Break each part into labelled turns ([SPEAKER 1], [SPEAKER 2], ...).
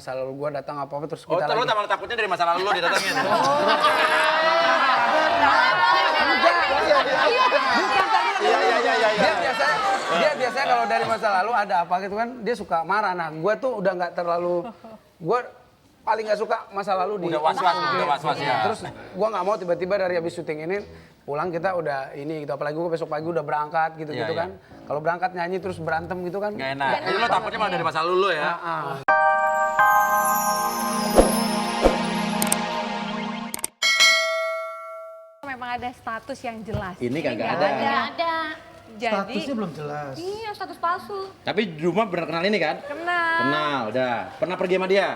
[SPEAKER 1] Masa lalu gue datang apa-apa terus
[SPEAKER 2] Oh,
[SPEAKER 1] kita
[SPEAKER 2] lo
[SPEAKER 1] lagi.
[SPEAKER 2] malah takutnya dari masa lalu lo didatengin.
[SPEAKER 1] Dia biasanya kalau dari masa lalu ada apa gitu kan, dia suka marah. Nah, gue tuh udah nggak terlalu, gue paling nggak suka masa lalu di.
[SPEAKER 2] Udah was-was ya.
[SPEAKER 1] Terus gue nggak mau tiba-tiba dari habis syuting ini pulang kita udah ini gitu, apalagi gue besok pagi udah berangkat gitu kan. Kalau berangkat nyanyi terus berantem gitu kan.
[SPEAKER 2] Gak enak. Jadi lo takutnya malah dari masa lalu lo ya.
[SPEAKER 3] Memang ada status yang jelas.
[SPEAKER 2] Ini kagak
[SPEAKER 3] nggak
[SPEAKER 2] ada.
[SPEAKER 4] Nggak ada.
[SPEAKER 3] Jadi,
[SPEAKER 5] Statusnya belum jelas.
[SPEAKER 4] Iya, status palsu.
[SPEAKER 2] Tapi di rumah bener kenal ini kan?
[SPEAKER 3] kenal.
[SPEAKER 2] Kenal, udah. Pernah pergi sama dia?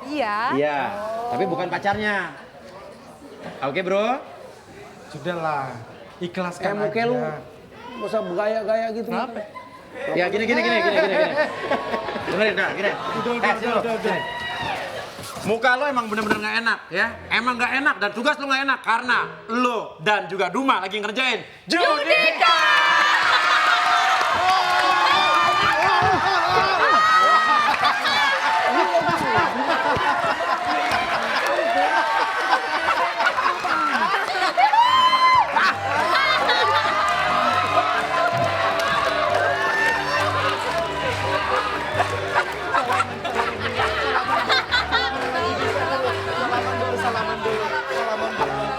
[SPEAKER 3] Iya.
[SPEAKER 2] Iya. Tapi bukan pacarnya. Oke bro?
[SPEAKER 5] Sudahlah, ikhlaskan aja.
[SPEAKER 1] Muka lu nggak usah bergaya-gaya gitu.
[SPEAKER 5] Kenapa?
[SPEAKER 2] Ya gini. Dengerin dah, gini.
[SPEAKER 5] Udah.
[SPEAKER 2] Muka lo emang bener-bener gak enak ya. Emang gak enak dan tugas lo gak enak karena lo dan juga Duma lagi ngerjain Judika.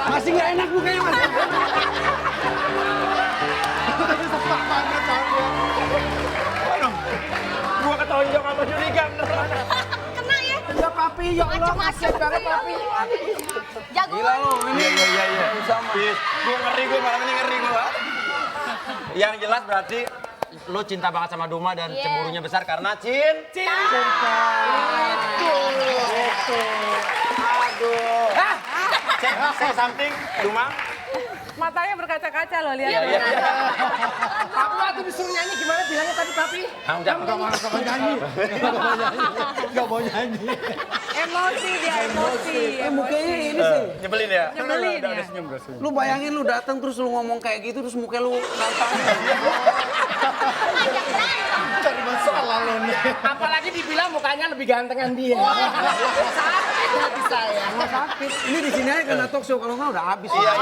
[SPEAKER 1] Masih nggak enak mukanya mas.
[SPEAKER 2] Gua ketonjok sama Judika beneran.
[SPEAKER 4] Kena ya?
[SPEAKER 1] Ya papi, ya Allah, kasihan banget papi.
[SPEAKER 4] Jago.
[SPEAKER 1] Gila lu, ini.
[SPEAKER 2] Iya.
[SPEAKER 1] Sama.
[SPEAKER 2] Gua ngeri, gua malam ini ngeri gua. Yang jelas berarti lo cinta banget sama Duma dan
[SPEAKER 4] Iya.
[SPEAKER 2] cemburunya besar karena cinta. Aduh. Say something, Duma.
[SPEAKER 3] Matanya berkaca-kaca loh, lihat.
[SPEAKER 2] Iya.
[SPEAKER 1] Papi waktu disuruh nyanyi gimana bilangnya tadi papi?
[SPEAKER 2] Jangan
[SPEAKER 5] Gak mau nyanyi.
[SPEAKER 3] Emosi dia, emosi.
[SPEAKER 1] Mukanya ini sih.
[SPEAKER 2] nyebelin ya.
[SPEAKER 3] Nyebelin ya.
[SPEAKER 1] Lu bayangin lu datang terus lu ngomong kayak gitu terus muka lu nantangin.
[SPEAKER 5] Cari masalah lo nih.
[SPEAKER 1] Apalagi dibilang mukanya lebih gantengan dia. Sakit hati saya. Sakit. Ini di sini aja kena talk show kalau nggak udah habis.
[SPEAKER 2] Iya,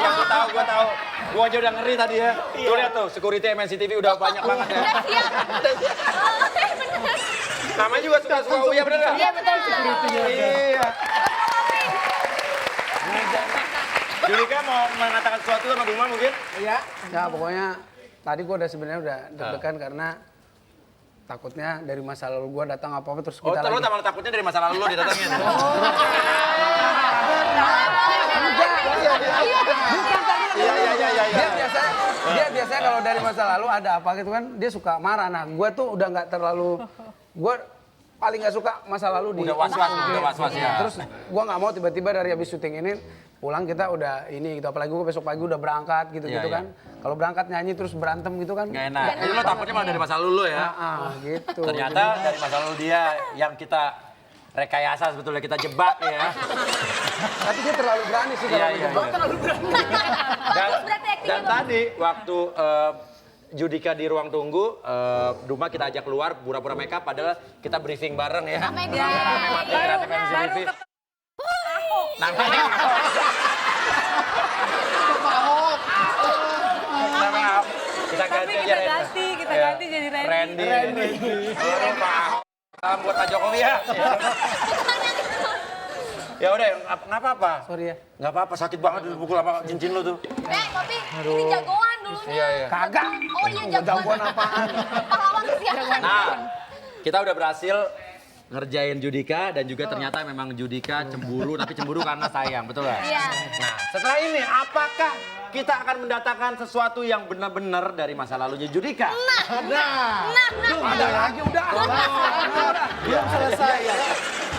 [SPEAKER 2] gua tahu. Gua aja udah ngeri tadi ya. Tuh lihat tuh, security MNC TV udah banyak banget ya. Namanya juga suka Uya bener nggak?
[SPEAKER 1] Iya betul security-nya.
[SPEAKER 2] Iya. Judika mau mengatakan sesuatu sama Duma mungkin?
[SPEAKER 1] Iya. Ya pokoknya tadi gua udah sebenarnya udah deg-degan karena takutnya dari masa lalu gua datang apa-apa terus
[SPEAKER 2] Oh,
[SPEAKER 1] kita
[SPEAKER 2] lo
[SPEAKER 1] lagi.
[SPEAKER 2] malah takutnya dari masa lalu lo didatengin. Iya.
[SPEAKER 1] Dia biasanya kalau dari masa lalu ada apa gitu kan, dia suka marah. Nah, gue tuh udah nggak terlalu, gue paling nggak suka masa lalu di.
[SPEAKER 2] Udah was-was ya.
[SPEAKER 1] Terus gue nggak mau tiba-tiba dari habis syuting ini pulang kita udah ini gitu, apalagi gue besok pagi udah berangkat gitu
[SPEAKER 2] Iya.
[SPEAKER 1] kan. Kalau berangkat nyanyi terus berantem gitu kan.
[SPEAKER 2] Gak enak. Jadi lo takutnya malah dari masa lalu lo ya.
[SPEAKER 1] Gitu.
[SPEAKER 2] Ternyata dari masa lalu dia yang kita rekayasa sebetulnya kita jebak ya.
[SPEAKER 1] Tapi dia terlalu berani sih kalau menjebak.
[SPEAKER 4] Bagus berarti acting.
[SPEAKER 2] Dan tadi waktu Judika di ruang tunggu, Duma kita ajak keluar pura-pura makeup padahal kita briefing bareng ya.
[SPEAKER 4] Make up.
[SPEAKER 2] Rame-rame kreatif MNC TV. Namanya Ahok. Kita
[SPEAKER 3] Tapi
[SPEAKER 2] ganti aja
[SPEAKER 3] kita ganti jadi Randy.
[SPEAKER 2] Randy. Oh, Pak Ahok. Salam buat Pak Jokowi ya. Ya udah, nggak apa-apa.
[SPEAKER 1] Sorry ya.
[SPEAKER 2] Nggak apa-apa, sakit banget dipukul sama cincin lo tuh.
[SPEAKER 4] Tapi ini jagoan dulunya.
[SPEAKER 2] Iya.
[SPEAKER 1] Kagak.
[SPEAKER 4] Oh iya jagoan apaan? Pahlawan kesiangan.
[SPEAKER 2] Nah, kita udah berhasil ngerjain Judika dan juga ternyata memang Judika cemburu, tapi cemburu karena sayang, betul nggak?
[SPEAKER 4] Iya.
[SPEAKER 2] Nah, setelah ini apakah kita akan mendatangkan sesuatu yang benar-benar dari masa lalunya Judika?
[SPEAKER 1] Ada lagi udah.
[SPEAKER 5] Belum selesai.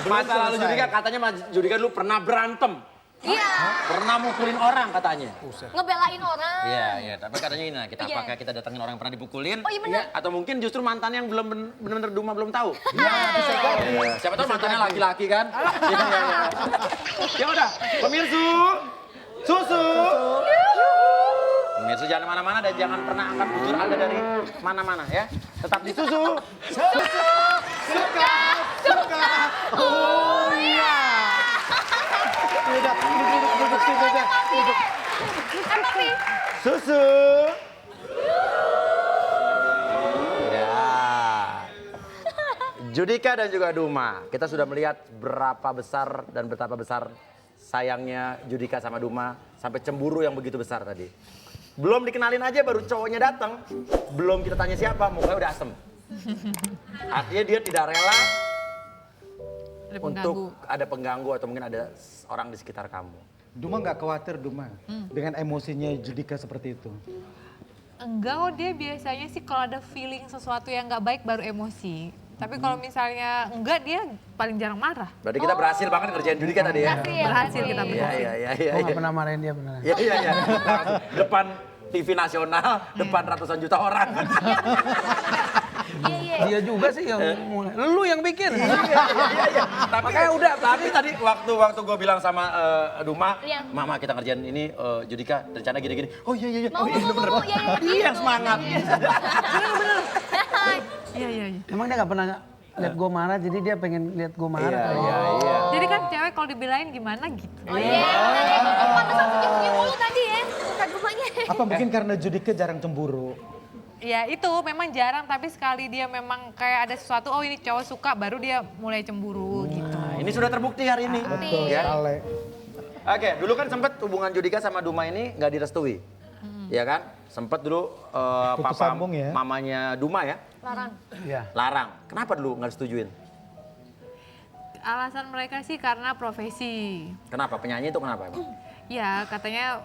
[SPEAKER 2] Masa lalu Judika katanya Judika dulu pernah berantem.
[SPEAKER 4] Iya.
[SPEAKER 2] Pernah mukulin orang katanya.
[SPEAKER 4] Ngebelain orang.
[SPEAKER 2] Iya, tapi katanya ini nah, kita
[SPEAKER 4] Iya.
[SPEAKER 2] apakah kita datengin orang yang pernah dipukulin?
[SPEAKER 4] Oh iya benar.
[SPEAKER 2] Atau mungkin justru mantan yang belum benar-benar Duma belum tahu.
[SPEAKER 5] Iya, bisa jadi.
[SPEAKER 2] Siapa tahu mantannya laki-laki kan? Iya. Ya udah, pemirsa, susu. Pemirsa jangan kemana-mana dan jangan pernah angkat bujur Anda dari mana-mana ya. Tetap di susu.
[SPEAKER 5] Suka.
[SPEAKER 4] Apa nih?
[SPEAKER 2] Susu. Ya. Judika dan juga Duma, kita sudah melihat berapa besar dan betapa besar sayangnya Judika sama Duma sampai cemburu yang begitu besar tadi. Belum dikenalin aja baru cowoknya datang, belum kita tanya siapa, mukanya udah asem. Artinya dia tidak rela untuk ada pengganggu atau mungkin ada orang di sekitar kamu.
[SPEAKER 5] Duma nggak khawatir Duma dengan emosinya Judika seperti itu.
[SPEAKER 3] Enggak kok, dia biasanya sih kalau ada feeling sesuatu yang nggak baik baru emosi. Tapi kalau misalnya enggak, dia paling jarang marah.
[SPEAKER 2] Berarti kita berhasil banget ngerjain Judika tadi ya.
[SPEAKER 3] Berhasil kita berhasil.
[SPEAKER 2] Iya.
[SPEAKER 1] Gue gak pernah marahin dia beneran.
[SPEAKER 2] Iya. Depan TV nasional, depan ratusan juta orang.
[SPEAKER 4] Iya.
[SPEAKER 1] Dia juga sih yang mulai. Lu yang bikin.
[SPEAKER 2] Tapi
[SPEAKER 1] Makanya udah,
[SPEAKER 2] tapi tadi waktu gue bilang sama Duma,
[SPEAKER 4] Iya.
[SPEAKER 2] Mama kita ngerjain ini Judika rencana gini-gini. Oh iya.
[SPEAKER 4] Mau,
[SPEAKER 2] bener.
[SPEAKER 4] iya.
[SPEAKER 2] Dia yang semangat.
[SPEAKER 3] Iya.
[SPEAKER 1] Emang dia gak pernah lihat gue marah, jadi dia pengen lihat gue marah.
[SPEAKER 2] Iya.
[SPEAKER 3] Jadi kan cewek kalau dibelain gimana gitu.
[SPEAKER 4] Oh iya. Pantesan senyum-senyum mulu tadi ya. Bukan rumahnya.
[SPEAKER 5] Apa mungkin karena Judika jarang cemburu?
[SPEAKER 3] Ya itu memang jarang, tapi sekali dia memang kayak ada sesuatu, oh ini cowok suka, baru dia mulai cemburu gitu.
[SPEAKER 2] Nah, ini sudah terbukti hari ini.
[SPEAKER 5] Betul
[SPEAKER 2] Ya.
[SPEAKER 5] sekali.
[SPEAKER 2] Oke, dulu kan sempat hubungan Judika sama Duma ini nggak direstui. Ya kan? Sempat dulu
[SPEAKER 5] Putus
[SPEAKER 2] papa
[SPEAKER 5] sambung ya.
[SPEAKER 2] mamanya Duma ya
[SPEAKER 4] Larang.
[SPEAKER 1] Iya.
[SPEAKER 2] larang. Kenapa dulu nggak disetujuin?
[SPEAKER 3] Alasan mereka sih karena profesi.
[SPEAKER 2] Kenapa? Penyanyi itu kenapa emang?
[SPEAKER 3] Ya katanya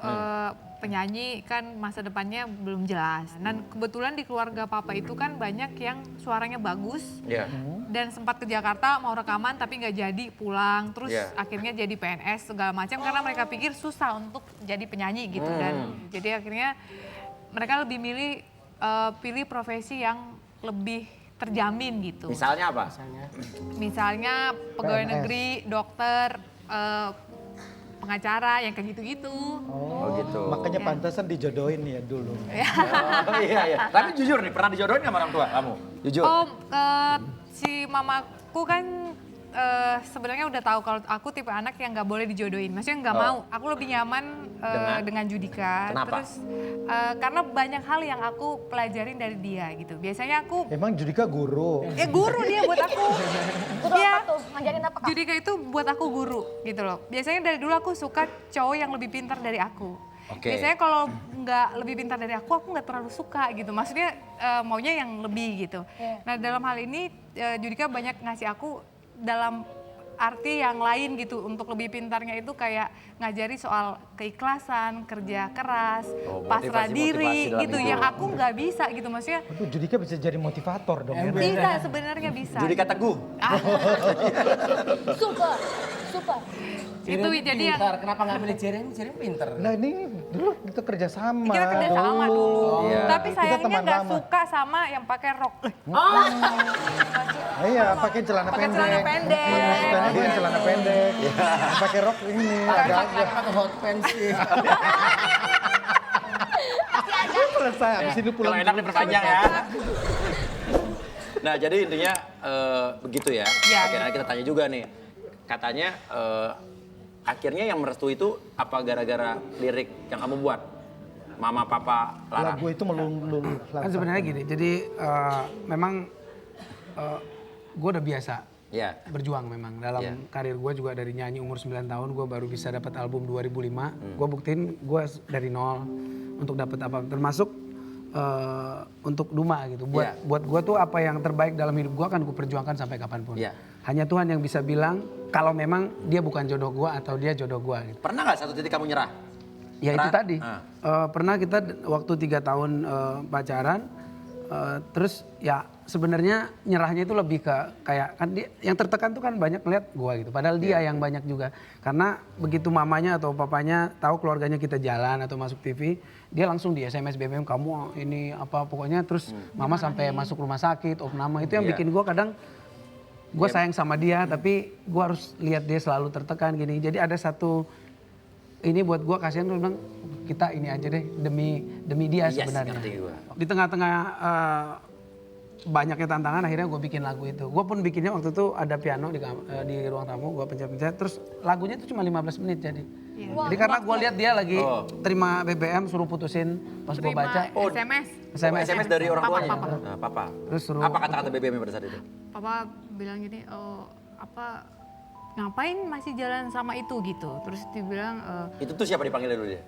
[SPEAKER 3] penyanyi kan masa depannya belum jelas. Dan kebetulan di keluarga papa itu kan banyak yang suaranya bagus.
[SPEAKER 2] Iya.
[SPEAKER 3] Dan sempat ke Jakarta mau rekaman tapi nggak jadi, pulang. Terus
[SPEAKER 2] Iya.
[SPEAKER 3] akhirnya jadi PNS segala macam karena mereka pikir susah untuk jadi penyanyi gitu. Dan jadi akhirnya mereka lebih pilih profesi yang lebih terjamin gitu.
[SPEAKER 2] Misalnya apa?
[SPEAKER 3] Misalnya pegawai
[SPEAKER 5] PNS.
[SPEAKER 3] negeri, dokter, pengacara yang kayak gitu-gitu.
[SPEAKER 2] Oh gitu.
[SPEAKER 5] Makanya pantasan dijodohin ya dulu.
[SPEAKER 2] Oh, iya. Tapi jujur nih, pernah dijodohin sama orang tua kamu? Jujur.
[SPEAKER 3] Oh, si mamaku kan sebenarnya udah tahu kalau aku tipe anak yang nggak boleh dijodohin. Maksudnya nggak mau. Aku lebih nyaman dengan Judika.
[SPEAKER 2] Kenapa?
[SPEAKER 3] Terus karena banyak hal yang aku pelajarin dari dia gitu. Biasanya aku
[SPEAKER 5] Emang Judika guru.
[SPEAKER 3] guru dia buat aku.
[SPEAKER 4] Guru
[SPEAKER 3] Iya.
[SPEAKER 4] apa tuh? Ngajarin apa Kak?
[SPEAKER 3] Judika itu buat aku guru gitu loh. Biasanya dari dulu aku suka cowok yang lebih pintar dari aku.
[SPEAKER 2] Oke.
[SPEAKER 3] Biasanya kalau nggak lebih pintar dari aku nggak terlalu suka gitu. Maksudnya maunya yang lebih gitu.
[SPEAKER 4] Iya.
[SPEAKER 3] Nah dalam hal ini Judika banyak ngasih aku dalam arti yang lain gitu. Untuk lebih pintarnya itu kayak ngajari soal keikhlasan, kerja keras,
[SPEAKER 2] Oh,
[SPEAKER 3] pasrah
[SPEAKER 2] motivasi
[SPEAKER 3] diri
[SPEAKER 2] dalam
[SPEAKER 3] gitu.
[SPEAKER 2] hidup.
[SPEAKER 3] Yang aku nggak bisa gitu. Maksudnya
[SPEAKER 5] Aduh, Judika bisa jadi motivator dong ya.
[SPEAKER 3] bisa sebenarnya bisa.
[SPEAKER 2] Judika Teguh.
[SPEAKER 4] Super.
[SPEAKER 3] Itu jadi yang
[SPEAKER 6] Kenapa nggak milih Jeremy? Jeremy pinter.
[SPEAKER 5] Nah ini dulu kita kerja sama.
[SPEAKER 3] kita kerja sama dulu.
[SPEAKER 2] Iya.
[SPEAKER 3] Tapi
[SPEAKER 5] Kita
[SPEAKER 3] sayangnya
[SPEAKER 5] teman
[SPEAKER 3] nggak
[SPEAKER 5] lama.
[SPEAKER 3] suka sama yang pakai rok.
[SPEAKER 5] Iya, pakai celana
[SPEAKER 3] Pakai
[SPEAKER 5] pendek.
[SPEAKER 3] celana pendek.
[SPEAKER 5] Iya, sukanya gue yang celana pendek. Pakai rok ini agak-agak.
[SPEAKER 6] Pakai hot pants sih.
[SPEAKER 5] Selesai, abis ini
[SPEAKER 2] Kalau
[SPEAKER 5] pulang.
[SPEAKER 2] enak diperpanjang ya. Nah jadi intinya begitu ya.
[SPEAKER 3] Iya.
[SPEAKER 2] Oke, nanti kita tanya juga nih. Katanya akhirnya yang merestui itu apa gara-gara lirik yang kamu buat? Mama, papa, larang.
[SPEAKER 5] Lagu itu melulu.
[SPEAKER 1] Kan sebenarnya gini, jadi memang gue udah biasa
[SPEAKER 2] Ya.
[SPEAKER 1] berjuang memang dalam
[SPEAKER 2] Iya.
[SPEAKER 1] karir gue juga dari nyanyi umur 9 tahun gue baru bisa dapat album 2005. Gue buktiin gue dari nol untuk dapat apa termasuk untuk Duma gitu.
[SPEAKER 2] Iya.
[SPEAKER 1] Buat gue tuh apa yang terbaik dalam hidup gue akan gue perjuangkan sampai kapanpun.
[SPEAKER 2] Iya.
[SPEAKER 1] Hanya Tuhan yang bisa bilang kalau memang dia bukan jodoh gue atau dia jodoh gue gitu.
[SPEAKER 2] Pernah nggak satu titik kamu nyerah?
[SPEAKER 1] Ya itu
[SPEAKER 2] Pernah?
[SPEAKER 1] tadi. Pernah kita waktu 3 tahun pacaran, terus ya sebenarnya nyerahnya itu lebih ke kayak kan dia, yang tertekan tuh kan banyak ngeliat gua gitu. Padahal dia yang banyak juga. Karena begitu mamanya atau papanya tahu keluarganya kita jalan atau masuk TV, dia langsung di SMS BBM kamu ini apa pokoknya terus mama sampai masuk rumah sakit, opname itu yang
[SPEAKER 2] Iya.
[SPEAKER 1] bikin gua kadang gua sayang sama dia tapi gua harus lihat dia selalu tertekan gini. Jadi ada satu ini buat gua kasihan gue bilang kita ini aja deh demi dia
[SPEAKER 2] Yes,
[SPEAKER 1] sebenarnya.
[SPEAKER 2] ngerti gua.
[SPEAKER 1] Di tengah-tengah banyaknya tantangan akhirnya gue bikin lagu itu. Gue pun bikinnya waktu itu ada piano di ruang tamu, gue pencet-pencet. Terus lagunya itu cuma 15 menit jadi. Jadi karena gue lihat dia lagi terima BBM suruh putusin pas gue baca.
[SPEAKER 3] SMS.
[SPEAKER 2] SMS dari orang
[SPEAKER 3] Papa,
[SPEAKER 2] tuanya.
[SPEAKER 3] papa.
[SPEAKER 2] Nah, papa.
[SPEAKER 1] Terus suruh
[SPEAKER 2] Apa kata-kata BBM pada saat itu?
[SPEAKER 3] Papa bilang gini, ngapain masih jalan sama itu gitu. Terus dia bilang,
[SPEAKER 2] Itu tuh siapa dipanggilnya dulu dia?